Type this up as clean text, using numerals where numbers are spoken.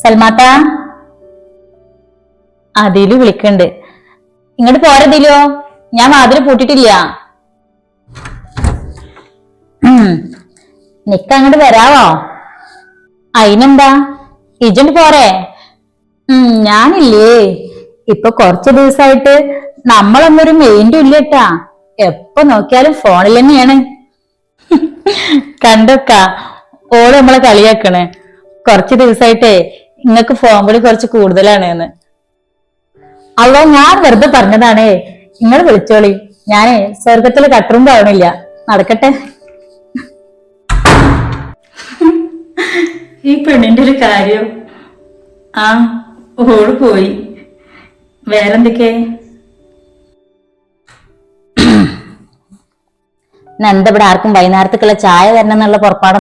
സൽമാത്ത അതില് വിളിക്കണ്ട്. ഇങ്ങോട്ട് പോരതിലോ, ഞാൻ വാതില് പൂട്ടിട്ടില്ല. നിക്ക അങ്ങോട്ട് വരാവോ? അയിനെന്താ, ഇജണ്ട് പോരെ? ഞാനില്ലേ, ഇപ്പൊ കുറച്ചു ദിവസമായിട്ട് നമ്മളൊന്നൊരു മെയിൻറ്റും ഇല്ലട്ടാ. എപ്പൊ നോക്കിയാലും ഫോണിൽ തന്നെയാണ്. കണ്ടൊക്ക ഓള് നമ്മളെ കളിയാക്കണേ. കുറച്ചു ദിവസമായിട്ടേ നിങ്ങക്ക് ഫോൺ വിളി കുറച്ച് കൂടുതലാണ് എന്ന്. അവളോ, ഞാൻ വെറുതെ പറഞ്ഞതാണേ. നിങ്ങൾ വിളിച്ചോളി, ഞാനേ സ്വർഗത്തില് കട്ടറും പോകണില്ല. നടക്കട്ടെ. ഈ പെണ്ണിന്റെ ഒരു കാര്യം. ഓള് പോയി. വേറെന്തൊക്കെ? എന്താ ഇവിടെ ആർക്കും വൈകുന്നേരത്തേക്കുള്ള ചായ തരണം എന്നുള്ള പുറപ്പാട്